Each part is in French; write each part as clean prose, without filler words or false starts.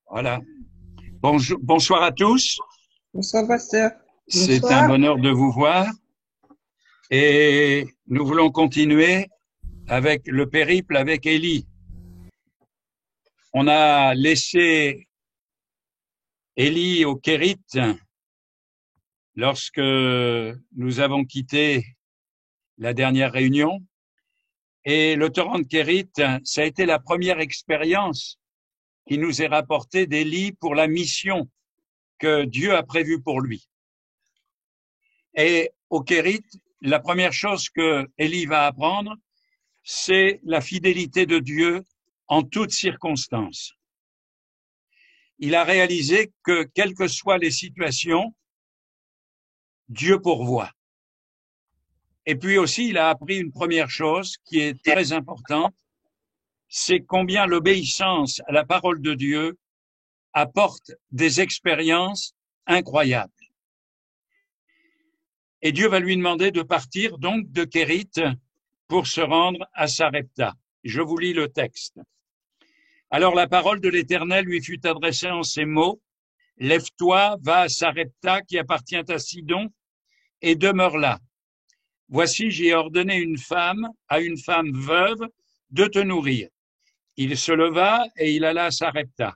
Voilà. Bonsoir à tous. Bonsoir, pasteur. C'est un Bonsoir. bonheur de vous voir et nous voulons continuer avec le périple avec Élie. On a laissé Élie au Kérith lorsque nous avons quitté la dernière réunion et le torrent de Kérith, ça a été la première expérience qui nous est rapportée d'Élie pour la mission que Dieu a prévue pour lui. Et au Kérith, la première chose que Élie va apprendre, c'est la fidélité de Dieu en toutes circonstances. Il a réalisé que, quelles que soient les situations, Dieu pourvoit. Et puis aussi, il a appris une première chose qui est très importante, c'est combien l'obéissance à la parole de Dieu apporte des expériences incroyables. Et Dieu va lui demander de partir donc de Kérith pour se rendre à Sarepta. Je vous lis le texte. Alors la parole de l'Éternel lui fut adressée en ces mots. Lève-toi, va à Sarepta qui appartient à Sidon et demeure là. Voici, j'ai ordonné à une femme veuve de te nourrir. Il se leva et il alla à Sarepta.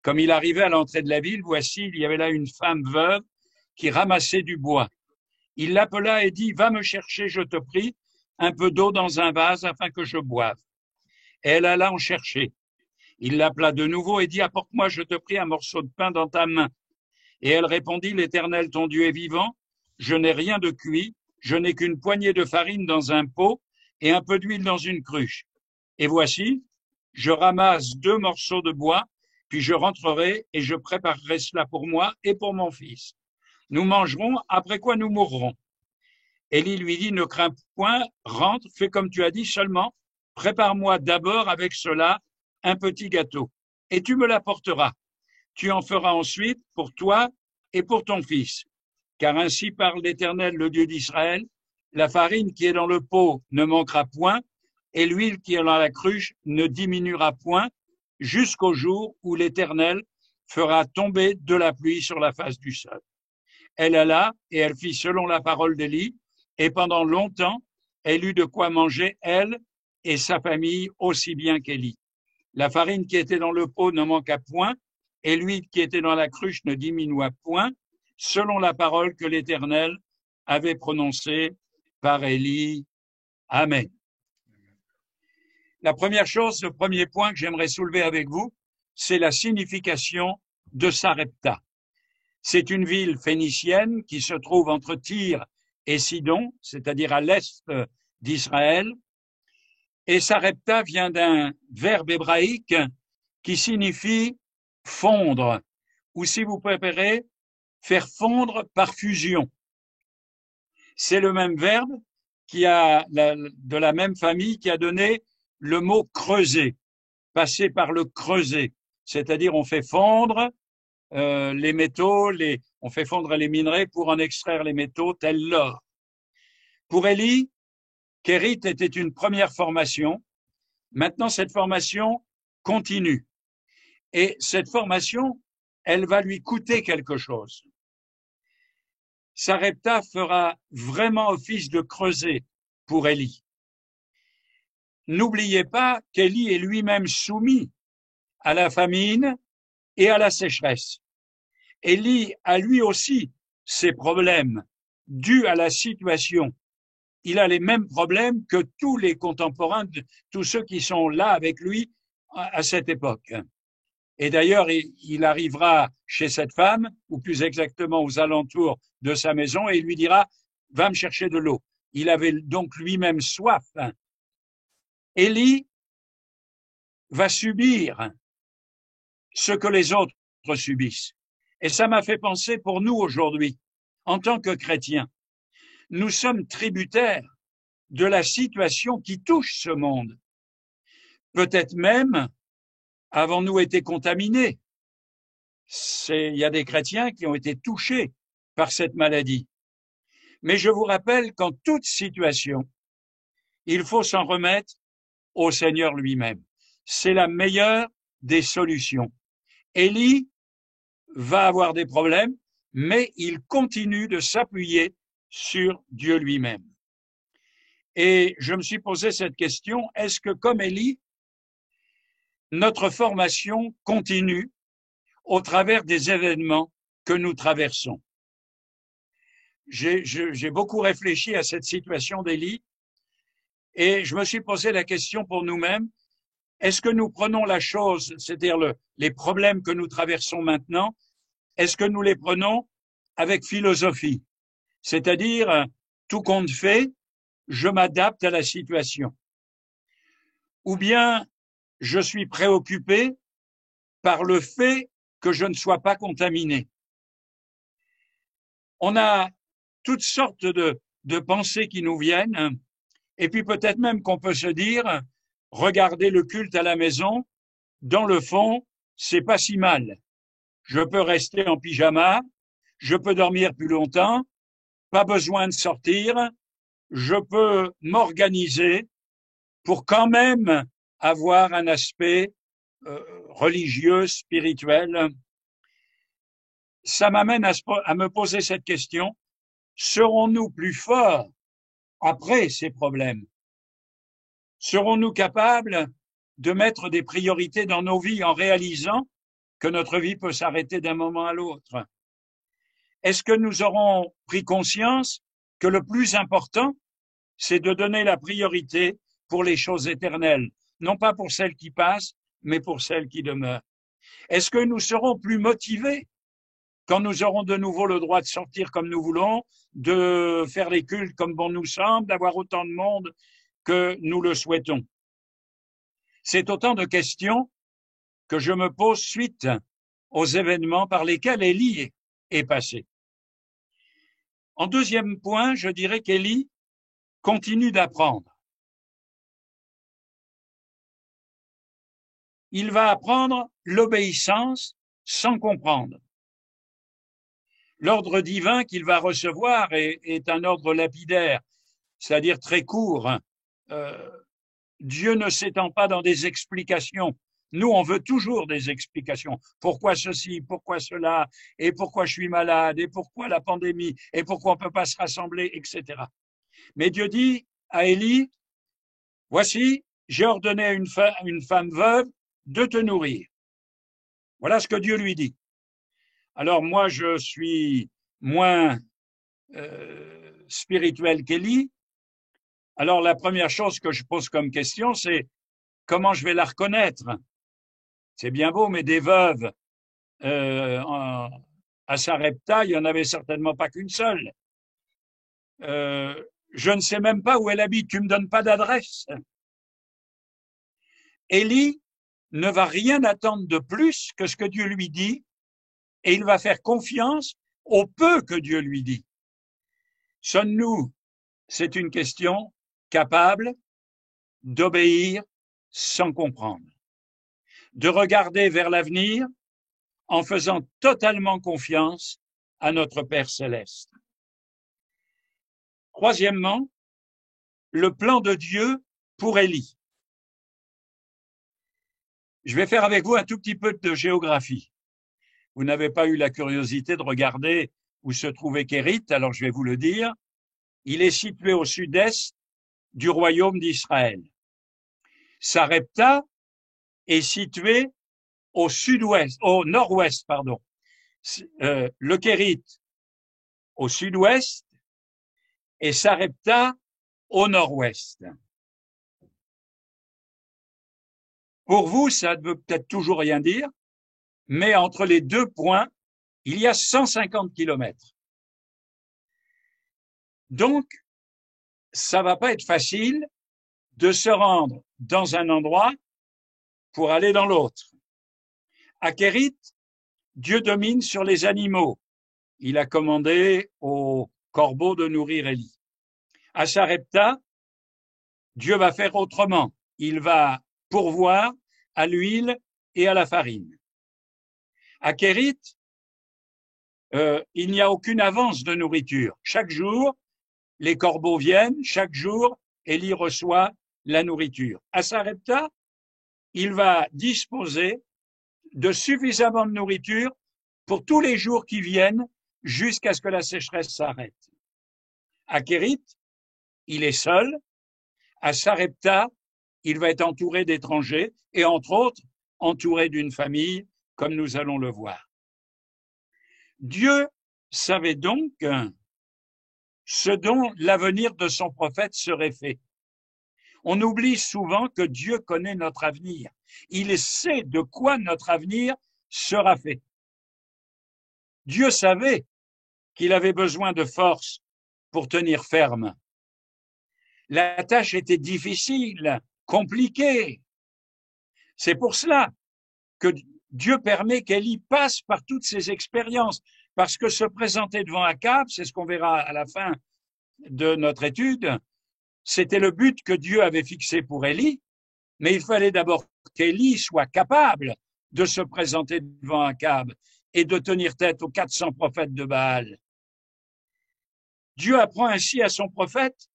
Comme il arrivait à l'entrée de la ville, voici, il y avait là une femme veuve qui ramassait du bois. Il l'appela et dit, va me chercher, je te prie, un peu d'eau dans un vase afin que je boive. Et elle alla en chercher. Il l'appela de nouveau et dit, apporte-moi, je te prie, un morceau de pain dans ta main. Et elle répondit, l'Éternel, ton Dieu est vivant, je n'ai rien de cuit, je n'ai qu'une poignée de farine dans un pot et un peu d'huile dans une cruche. Et voici, je ramasse 2 morceaux de bois, puis je rentrerai et je préparerai cela pour moi et pour mon fils. Nous mangerons, après quoi nous mourrons. Élie lui dit, ne crains point, rentre, fais comme tu as dit, seulement prépare-moi d'abord avec cela un petit gâteau, et tu me l'apporteras. Tu en feras ensuite pour toi et pour ton fils. Car ainsi parle l'Éternel, le Dieu d'Israël, la farine qui est dans le pot ne manquera point, et l'huile qui est dans la cruche ne diminuera point, jusqu'au jour où l'Éternel fera tomber de la pluie sur la face du sol. Elle alla et elle fit selon la parole d'Élie, et pendant longtemps, elle eut de quoi manger, elle et sa famille, aussi bien qu'Élie. La farine qui était dans le pot ne manqua point, et l'huile qui était dans la cruche ne diminua point, selon la parole que l'Éternel avait prononcée par Élie. Amen. La première chose, le premier point que j'aimerais soulever avec vous, c'est la signification de Sarepta. C'est une ville phénicienne qui se trouve entre Tyr et Sidon, c'est-à-dire à l'est d'Israël. Et Sarepta vient d'un verbe hébraïque qui signifie fondre, ou si vous préférez, faire fondre par fusion. C'est le même verbe de la même famille qui a donné le mot creuser, passer par le creuset, c'est-à-dire on fait fondre les métaux, on fait fondre les minerais pour en extraire les métaux, tel l'or. Pour Élie, Kérith était une première formation. Maintenant, cette formation continue. Et cette formation, elle va lui coûter quelque chose. Sarepta fera vraiment office de creuset pour Élie. N'oubliez pas qu'Élie est lui-même soumis à la famine et à la sécheresse. Élie a lui aussi ses problèmes dus à la situation. Il a les mêmes problèmes que tous les contemporains, tous ceux qui sont là avec lui à cette époque. Et d'ailleurs, il arrivera chez cette femme, ou plus exactement aux alentours de sa maison, et il lui dira, va me chercher de l'eau. Il avait donc lui-même soif. Élie va subir ce que les autres subissent. Et ça m'a fait penser pour nous aujourd'hui, en tant que chrétiens, nous sommes tributaires de la situation qui touche ce monde. Peut-être même avons-nous été contaminés. Il y a des chrétiens qui ont été touchés par cette maladie. Mais je vous rappelle qu'en toute situation, il faut s'en remettre au Seigneur lui-même. C'est la meilleure des solutions. Élie va avoir des problèmes, mais il continue de s'appuyer sur Dieu lui-même. Et je me suis posé cette question, est-ce que comme Élie, notre formation continue au travers des événements que nous traversons? J'ai beaucoup réfléchi à cette situation d'Élie et je me suis posé la question pour nous-mêmes, est-ce que nous prenons la chose, c'est-à-dire les problèmes que nous traversons maintenant, est-ce que nous les prenons avec philosophie? C'est-à-dire, tout compte fait, je m'adapte à la situation. Ou bien, je suis préoccupé par le fait que je ne sois pas contaminé. On a toutes sortes de pensées qui nous viennent, et puis peut-être même qu'on peut se dire, regardez le culte à la maison, dans le fond, c'est pas si mal. Je peux rester en pyjama, je peux dormir plus longtemps, pas besoin de sortir, je peux m'organiser pour quand même avoir un aspect religieux, spirituel. Ça m'amène à me poser cette question, serons-nous plus forts après ces problèmes? Serons-nous capables de mettre des priorités dans nos vies en réalisant que notre vie peut s'arrêter d'un moment à l'autre? Est-ce que nous aurons pris conscience que le plus important, c'est de donner la priorité pour les choses éternelles, non pas pour celles qui passent, mais pour celles qui demeurent? Est-ce que nous serons plus motivés quand nous aurons de nouveau le droit de sortir comme nous voulons, de faire les cultes comme bon nous semble, d'avoir autant de monde que nous le souhaitons? C'est autant de questions que je me pose suite aux événements par lesquels Élie est passé. En deuxième point, je dirais qu'Élie continue d'apprendre. Il va apprendre l'obéissance sans comprendre. L'ordre divin qu'il va recevoir est un ordre lapidaire, c'est-à-dire très court. Dieu ne s'étend pas dans des explications. Nous, on veut toujours des explications. Pourquoi ceci, pourquoi cela, et pourquoi je suis malade, et pourquoi la pandémie, et pourquoi on ne peut pas se rassembler, etc. Mais Dieu dit à Élie, voici, j'ai ordonné à une femme veuve de te nourrir. Voilà ce que Dieu lui dit. Alors moi, je suis moins spirituel qu'Élie. Alors la première chose que je pose comme question, c'est comment je vais la reconnaître? C'est bien beau, mais des veuves à Sarepta, il n'y en avait certainement pas qu'une seule. Je ne sais même pas où elle habite, tu me donnes pas d'adresse. Élie ne va rien attendre de plus que ce que Dieu lui dit, et il va faire confiance au peu que Dieu lui dit. Sommes-nous, c'est une question, capable d'obéir sans comprendre, de regarder vers l'avenir en faisant totalement confiance à notre Père céleste. Troisièmement, le plan de Dieu pour Élie. Je vais faire avec vous un tout petit peu de géographie. Vous n'avez pas eu la curiosité de regarder où se trouvait Kérith, alors je vais vous le dire. Il est situé au sud-est du royaume d'Israël. Sarepta est situé au sud-ouest, au nord-ouest, pardon. Le Kérith au sud-ouest et Sarepta au nord-ouest. Pour vous, ça ne veut peut-être toujours rien dire, mais entre les deux points, il y a 150 kilomètres. Donc, ça va pas être facile de se rendre dans un endroit pour aller dans l'autre. À Kérith, Dieu domine sur les animaux. Il a commandé aux corbeaux de nourrir Élie. À Sarepta, Dieu va faire autrement. Il va pourvoir à l'huile et à la farine. À Kérith, il n'y a aucune avance de nourriture. Chaque jour, les corbeaux viennent, chaque jour, Élie reçoit la nourriture. À Sarepta, il va disposer de suffisamment de nourriture pour tous les jours qui viennent jusqu'à ce que la sécheresse s'arrête. À Kérit, il est seul. À Sarepta, il va être entouré d'étrangers et, entre autres, entouré d'une famille, comme nous allons le voir. Dieu savait donc ce dont l'avenir de son prophète serait fait. On oublie souvent que Dieu connaît notre avenir. Il sait de quoi notre avenir sera fait. Dieu savait qu'il avait besoin de force pour tenir ferme. La tâche était difficile, compliquée. C'est pour cela que Dieu permet qu'Élie passe par toutes ces expériences, parce que se présenter devant Akab, c'est ce qu'on verra à la fin de notre étude, c'était le but que Dieu avait fixé pour Élie, mais il fallait d'abord qu'Élie soit capable de se présenter devant Akab et de tenir tête aux 400 prophètes de Baal. Dieu apprend ainsi à son prophète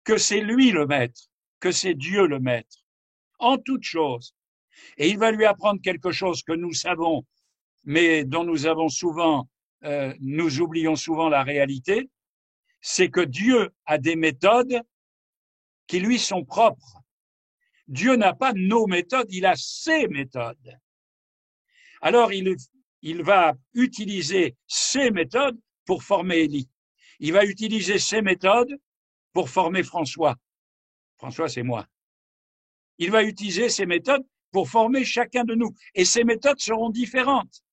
que c'est lui le maître, que c'est Dieu le maître, en toutes choses. Et il va lui apprendre quelque chose que nous savons, mais dont nous oublions souvent la réalité, c'est que Dieu a des méthodes qui lui sont propres. Dieu n'a pas nos méthodes, il a ses méthodes. Alors il va utiliser ses méthodes pour former Élie. Il va utiliser ses méthodes pour former François. François, c'est moi. Il va utiliser ses méthodes pour former chacun de nous. Et ces méthodes seront différentes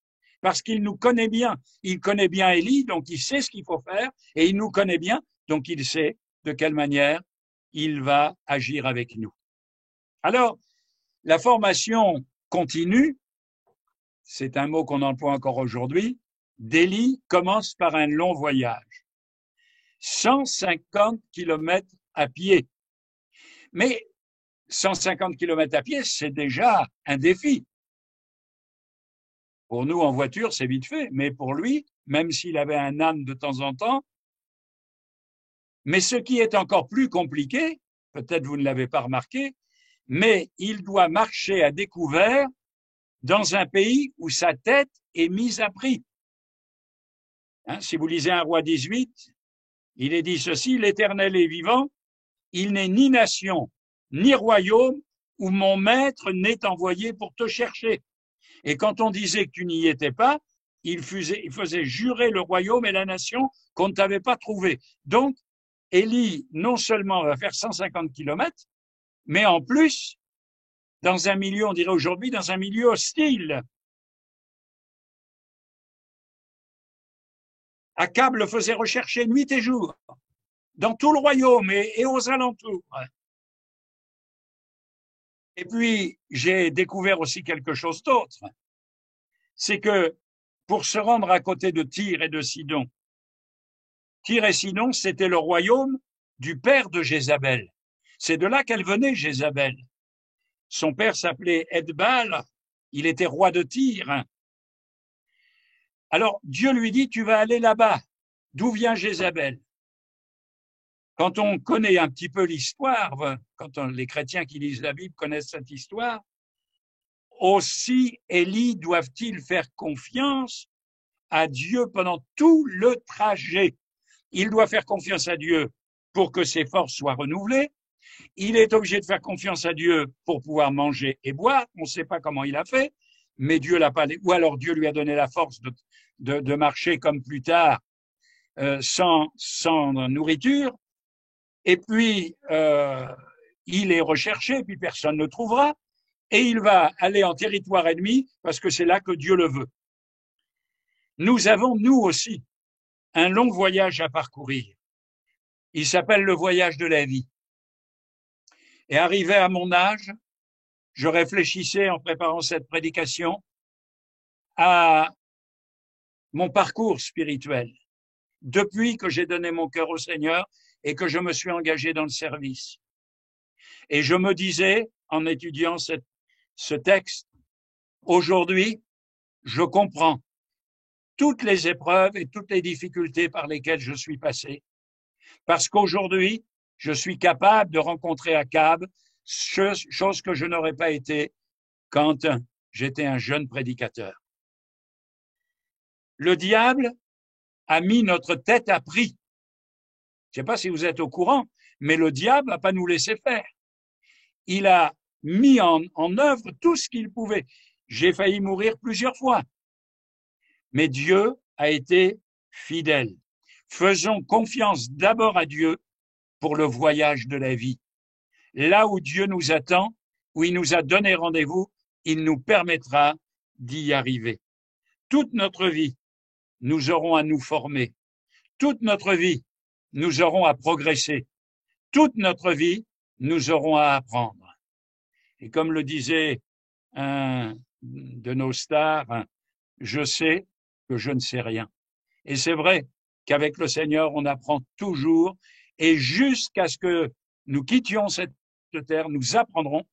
parce qu'il nous connaît bien. Il connaît bien Élie, donc il sait ce qu'il faut faire, et il nous connaît bien, donc il sait de quelle manière il va agir avec nous. Alors, la formation continue, c'est un mot qu'on emploie encore aujourd'hui, d'Élie commence par un long voyage. 150 kilomètres à pied. Mais 150 kilomètres à pied, c'est déjà un défi. Pour nous, en voiture, c'est vite fait, mais pour lui, même s'il avait un âne de temps en temps, mais ce qui est encore plus compliqué, peut-être vous ne l'avez pas remarqué, mais il doit marcher à découvert dans un pays où sa tête est mise à prix. Si vous lisez un roi 18, il est dit ceci, l'Éternel est vivant, il n'est ni nation, ni royaume où mon maître n'est envoyé pour te chercher. Et quand on disait que tu n'y étais pas, il faisait jurer le royaume et la nation qu'on ne t'avait pas trouvé. Donc, Élie, non seulement va faire 150 kilomètres, mais en plus, dans un milieu, on dirait aujourd'hui, dans un milieu hostile. Akab le faisait rechercher nuit et jour, dans tout le royaume et aux alentours. Et puis, j'ai découvert aussi quelque chose d'autre. C'est que pour se rendre à côté de Tyr et de Sidon, Tyr et Sidon, c'était le royaume du père de Jézabel. C'est de là qu'elle venait, Jézabel. Son père s'appelait Edbal, il était roi de Tyr. Alors, Dieu lui dit, tu vas aller là-bas. D'où vient Jézabel? Quand on connaît un petit peu l'histoire, les chrétiens qui lisent la Bible connaissent cette histoire, aussi Élie doivent-ils faire confiance à Dieu pendant tout le trajet. Il doit faire confiance à Dieu pour que ses forces soient renouvelées. Il est obligé de faire confiance à Dieu pour pouvoir manger et boire. On ne sait pas comment il a fait, mais Dieu l'a pas, ou alors Dieu lui a donné la force de marcher comme plus tard, sans nourriture. Et puis, il est recherché, puis personne ne le trouvera. Et il va aller en territoire ennemi parce que c'est là que Dieu le veut. Nous avons, nous aussi, un long voyage à parcourir. Il s'appelle le voyage de la vie. Et arrivé à mon âge, je réfléchissais en préparant cette prédication à mon parcours spirituel depuis que j'ai donné mon cœur au Seigneur et que je me suis engagé dans le service. Et je me disais, en étudiant ce texte, aujourd'hui, je comprends toutes les épreuves et toutes les difficultés par lesquelles je suis passé. Parce qu'aujourd'hui, je suis capable de rencontrer Akab, chose que je n'aurais pas été quand j'étais un jeune prédicateur. Le diable a mis notre tête à prix. Je ne sais pas si vous êtes au courant, mais le diable n'a pas nous laissé faire. Il a mis en œuvre tout ce qu'il pouvait. J'ai failli mourir plusieurs fois. Mais Dieu a été fidèle. Faisons confiance d'abord à Dieu pour le voyage de la vie. Là où Dieu nous attend, où il nous a donné rendez-vous, il nous permettra d'y arriver. Toute notre vie, nous aurons à nous former. Toute notre vie, nous aurons à progresser. Toute notre vie, nous aurons à apprendre. Et comme le disait un de nos stars, je sais que je ne sais rien. Et c'est vrai qu'avec le Seigneur, on apprend toujours, et jusqu'à ce que nous quittions cette terre, nous apprendrons,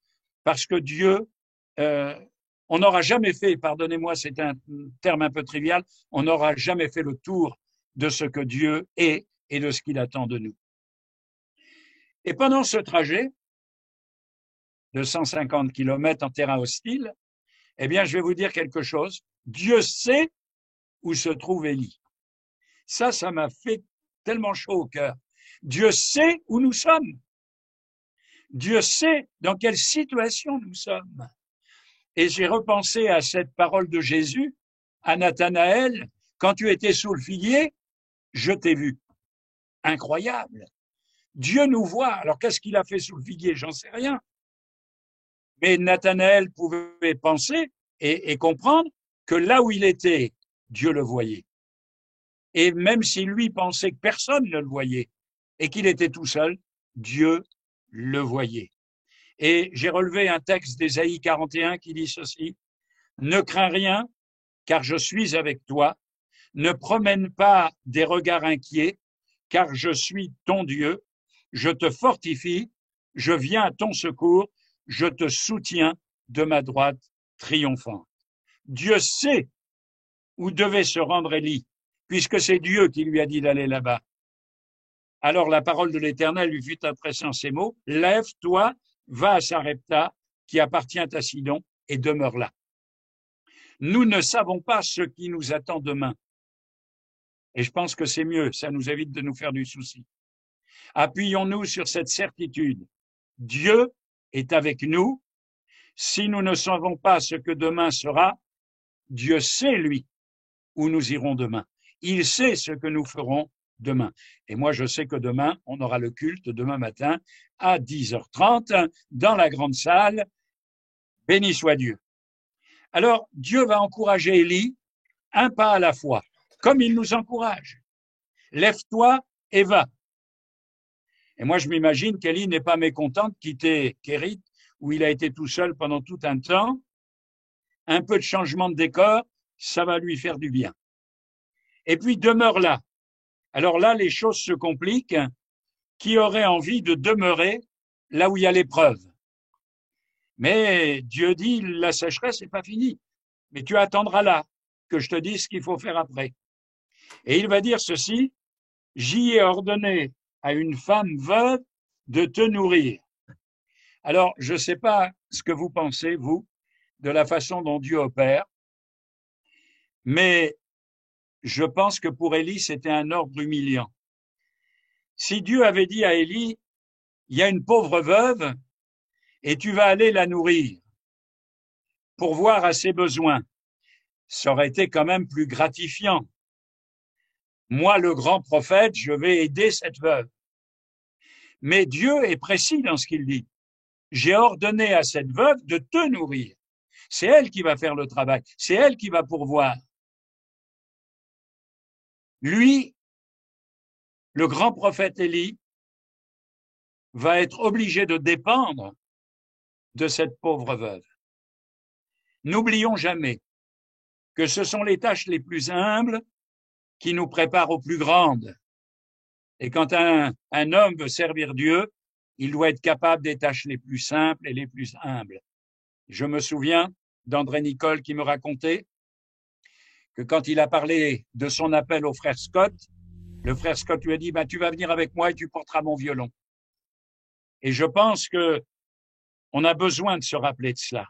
parce que Dieu, on n'aura jamais fait, pardonnez-moi, c'est un terme un peu trivial, on n'aura jamais fait le tour de ce que Dieu est et de ce qu'il attend de nous. Et pendant ce trajet de 150 kilomètres en terrain hostile, eh bien, je vais vous dire quelque chose. Dieu sait où se trouve Élie. Ça m'a fait tellement chaud au cœur. Dieu sait où nous sommes. Dieu sait dans quelle situation nous sommes. Et j'ai repensé à cette parole de Jésus, à Nathanaël, quand tu étais sous le figuier, je t'ai vu. Incroyable. Dieu nous voit. Alors qu'est-ce qu'il a fait sous le figuier? J'en sais rien. Mais Nathanaël pouvait penser et comprendre que là où il était, Dieu le voyait. Et même si lui pensait que personne ne le voyait et qu'il était tout seul, Dieu le voyait. Et j'ai relevé un texte d'Ésaïe 41 qui dit ceci: ne crains rien, car je suis avec toi. Ne promène pas des regards inquiets, car je suis ton Dieu. Je te fortifie, je viens à ton secours, je te soutiens de ma droite triomphante. Dieu sait où devait se rendre Élie, puisque c'est Dieu qui lui a dit d'aller là-bas. Alors la parole de l'Éternel lui fut adressée en ces mots: lève-toi, va à Sarepta, qui appartient à Sidon, et demeure là. Nous ne savons pas ce qui nous attend demain. Et je pense que c'est mieux, ça nous évite de nous faire du souci. Appuyons-nous sur cette certitude. Dieu est avec nous. Si nous ne savons pas ce que demain sera, Dieu sait, lui, où nous irons demain. Il sait ce que nous ferons demain. Et moi, je sais que demain, on aura le culte demain matin à 10h30 dans la grande salle. Béni soit Dieu. Alors, Dieu va encourager Élie un pas à la fois, comme il nous encourage. Lève-toi et va. Et moi, je m'imagine qu'Élie n'est pas mécontent de quitter Kérit, où il a été tout seul pendant tout un temps. Un peu de changement de décor, ça va lui faire du bien. Et puis, demeure là. Alors là, les choses se compliquent. Qui aurait envie de demeurer là où il y a l'épreuve? Mais Dieu dit, la sécheresse n'est pas finie. Mais tu attendras là que je te dise ce qu'il faut faire après. Et il va dire ceci: j'y ai ordonné à une femme veuve de te nourrir. Alors, je ne sais pas ce que vous pensez, vous, de la façon dont Dieu opère, mais je pense que pour Élie, c'était un ordre humiliant. Si Dieu avait dit à Élie, il y a une pauvre veuve et tu vas aller la nourrir pour voir à ses besoins, ça aurait été quand même plus gratifiant. Moi, le grand prophète, je vais aider cette veuve. Mais Dieu est précis dans ce qu'il dit. J'ai ordonné à cette veuve de te nourrir. C'est elle qui va faire le travail. C'est elle qui va pourvoir. Lui, le grand prophète Élie, va être obligé de dépendre de cette pauvre veuve. N'oublions jamais que ce sont les tâches les plus humbles qui nous préparent aux plus grandes. Et quand un homme veut servir Dieu, il doit être capable des tâches les plus simples et les plus humbles. Je me souviens d'André Nicole qui me racontait que quand il a parlé de son appel au frère Scott, le frère Scott lui a dit, tu vas venir avec moi et tu porteras mon violon. Et je pense que on a besoin de se rappeler de cela.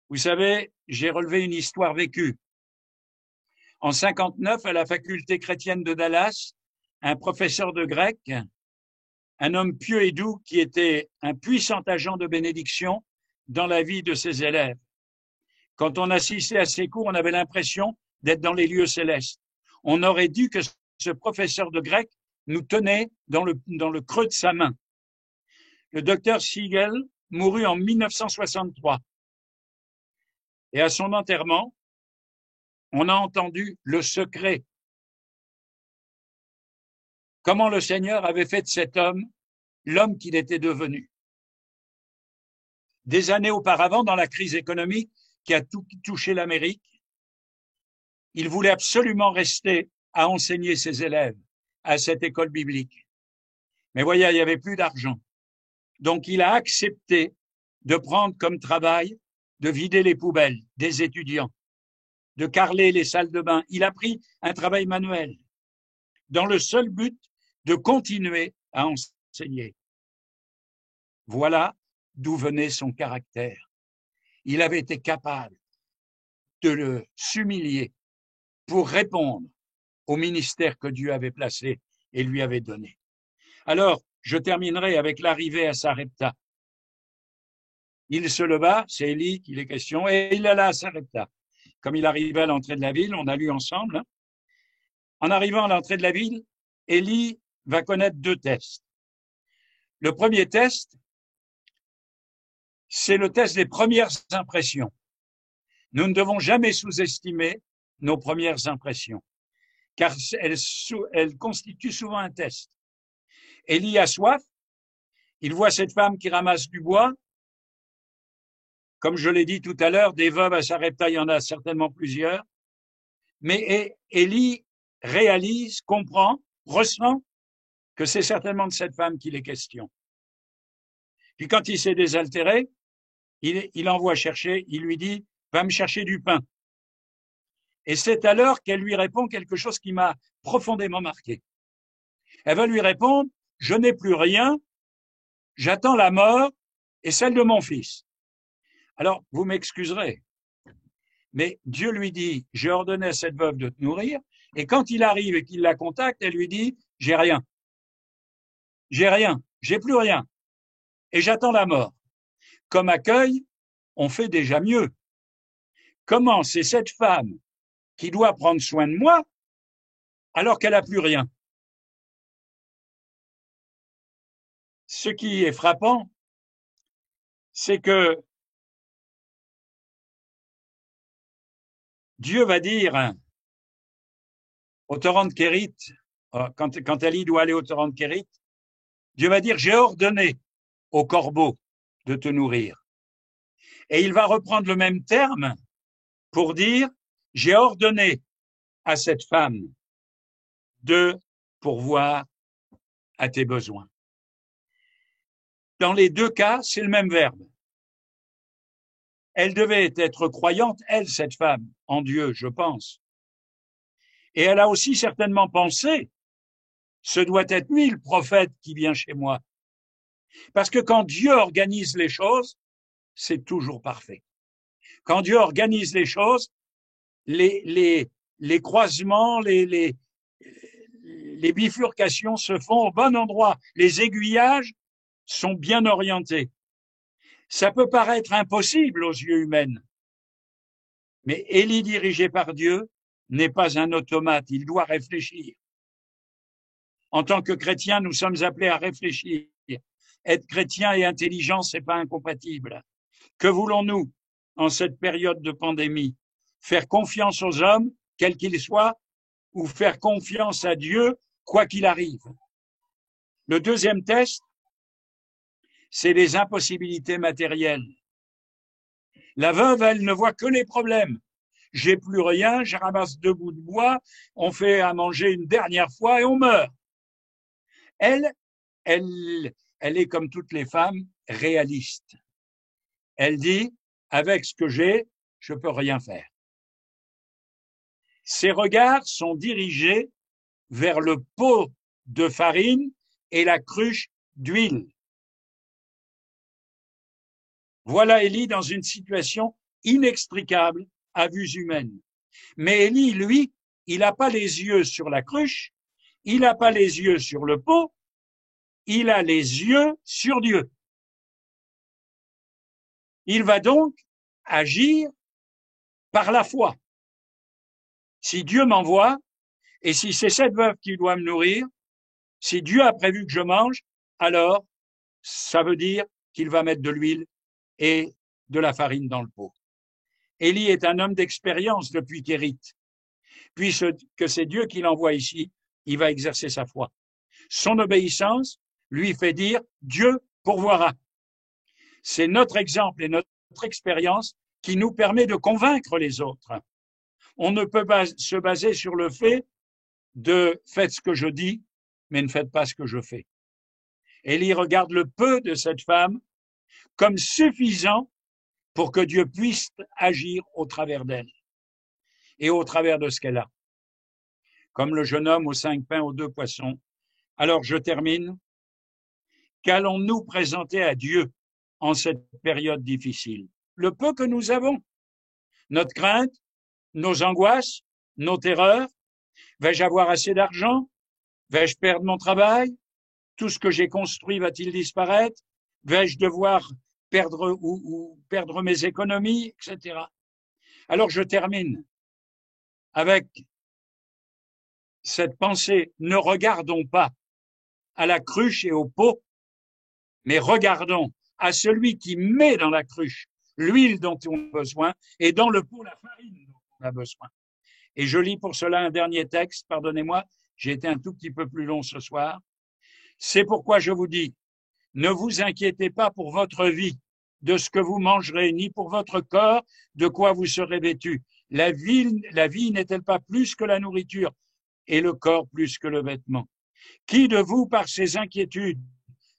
Vous savez, j'ai relevé une histoire vécue. En 59, à la faculté chrétienne de Dallas, un professeur de grec, un homme pieux et doux qui était un puissant agent de bénédiction dans la vie de ses élèves. Quand on assistait à ses cours, on avait l'impression d'être dans les lieux célestes. On aurait dit que ce professeur de grec nous tenait dans le creux de sa main. Le docteur Siegel mourut en 1963. Et à son enterrement, on a entendu le secret. Comment le Seigneur avait fait de cet homme l'homme qu'il était devenu. Des années auparavant, dans la crise économique qui a touché l'Amérique, il voulait absolument rester à enseigner ses élèves à cette école biblique. Mais voyez, il n'y avait plus d'argent. Donc il a accepté de prendre comme travail de vider les poubelles des étudiants, de carreler les salles de bain. Il a pris un travail manuel dans le seul but de continuer à enseigner. Voilà d'où venait son caractère. Il avait été capable de s'humilier pour répondre au ministère que Dieu avait placé et lui avait donné. Alors, je terminerai avec l'arrivée à Sarepta. Il se leva, c'est Élie qu'il est question, et il alla à Sarepta. Comme il arrivait à l'entrée de la ville, on a lu ensemble. En arrivant à l'entrée de la ville, Élie va connaître deux tests. Le premier test, c'est le test des premières impressions. Nous ne devons jamais sous-estimer nos premières impressions, car elles constituent souvent un test. Élie a soif, il voit cette femme qui ramasse du bois. Comme je l'ai dit tout à l'heure, des veuves à Sarepta, il y en a certainement plusieurs. Mais Élie réalise, comprend, ressent que c'est certainement de cette femme qu'il est question. Puis quand il s'est désaltéré, il envoie chercher, il lui dit « Va me chercher du pain ». Et c'est alors qu'elle lui répond quelque chose qui m'a profondément marqué. Elle va lui répondre « Je n'ai plus rien, j'attends la mort et celle de mon fils ». Alors, vous m'excuserez, mais Dieu lui dit « J'ai ordonné à cette veuve de te nourrir ». Et quand il arrive et qu'il la contacte, elle lui dit « J'ai rien, j'ai plus rien et j'attends la mort ». Comme accueil, on fait déjà mieux. Comment c'est cette femme qui doit prendre soin de moi alors qu'elle n'a plus rien? Ce qui est frappant, c'est que Dieu va dire au torrent de Kérit, quand Élie doit aller au torrent de Kérit, Dieu va dire « J'ai ordonné au corbeau de te nourrir ». Et il va reprendre le même terme pour dire « J'ai ordonné à cette femme de pourvoir à tes besoins ». Dans les deux cas, c'est le même verbe. Elle devait être croyante, elle, cette femme, en Dieu, je pense. Et elle a aussi certainement pensé, ce doit être lui, le prophète, qui vient chez moi. Parce que quand Dieu organise les choses, c'est toujours parfait. Quand Dieu organise les choses, les croisements, les bifurcations se font au bon endroit. Les aiguillages sont bien orientés. Ça peut paraître impossible aux yeux humains, mais Élie, dirigé par Dieu, n'est pas un automate, il doit réfléchir. En tant que chrétien, nous sommes appelés à réfléchir. Être chrétien et intelligent, c'est pas incompatible. Que voulons-nous en cette période de pandémie? Faire confiance aux hommes, quels qu'ils soient, ou faire confiance à Dieu, quoi qu'il arrive? Le deuxième test, c'est les impossibilités matérielles. La veuve, elle ne voit que les problèmes. J'ai plus rien, je ramasse 2 bouts de bois, on fait à manger une dernière fois et on meurt. Elle est comme toutes les femmes, réaliste. Elle dit, avec ce que j'ai, je peux rien faire. Ses regards sont dirigés vers le pot de farine et la cruche d'huile. Voilà Élie dans une situation inextricable à vue humaine. Mais Élie, lui, il n'a pas les yeux sur la cruche, il n'a pas les yeux sur le pot, il a les yeux sur Dieu. Il va donc agir par la foi. Si Dieu m'envoie, et si c'est cette veuve qui doit me nourrir, si Dieu a prévu que je mange, alors ça veut dire qu'il va mettre de l'huile et de la farine dans le pot. Élie est un homme d'expérience depuis Kérith. Puisque c'est Dieu qui l'envoie ici, il va exercer sa foi. Son obéissance lui fait dire Dieu pourvoira. C'est notre exemple et notre expérience qui nous permet de convaincre les autres. On ne peut pas se baser sur le fait de faites ce que je dis, mais ne faites pas ce que je fais. Élie regarde le peu de cette femme comme suffisant pour que Dieu puisse agir au travers d'elle et au travers de ce qu'elle a. Comme le jeune homme aux 5 pains, aux 2 poissons. Alors je termine. Qu'allons-nous présenter à Dieu en cette période difficile? Le peu que nous avons, notre crainte, nos angoisses, nos terreurs. Vais-je avoir assez d'argent? Vais-je perdre mon travail? Tout ce que j'ai construit va-t-il disparaître? Vais-je devoir perdre ou perdre mes économies, etc. Alors je termine avec cette pensée. Ne regardons pas à la cruche et au pot, mais regardons à celui qui met dans la cruche l'huile dont on a besoin et dans le pot la farine dont on a besoin. Et je lis pour cela un dernier texte, pardonnez-moi, j'ai été un tout petit peu plus long ce soir. C'est pourquoi je vous dis, ne vous inquiétez pas pour votre vie, de ce que vous mangerez, ni pour votre corps, de quoi vous serez vêtus. La vie n'est-elle pas plus que la nourriture, et le corps plus que le vêtement? Qui de vous, par ses inquiétudes,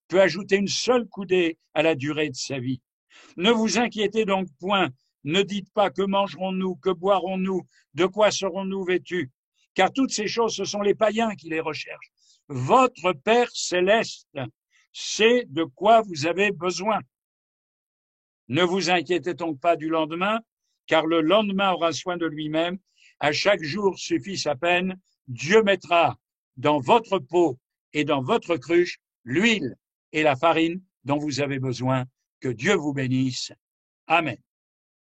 peut ajouter une seule coudée à la durée de sa vie? Ne vous inquiétez donc point, ne dites pas que mangerons-nous, que boirons-nous, de quoi serons-nous vêtus, car toutes ces choses, ce sont les païens qui les recherchent. Votre Père céleste sait de quoi vous avez besoin. Ne vous inquiétez donc pas du lendemain, car le lendemain aura soin de lui-même. À chaque jour suffit sa peine. Dieu mettra dans votre pot et dans votre cruche l'huile et la farine dont vous avez besoin. Que Dieu vous bénisse. Amen.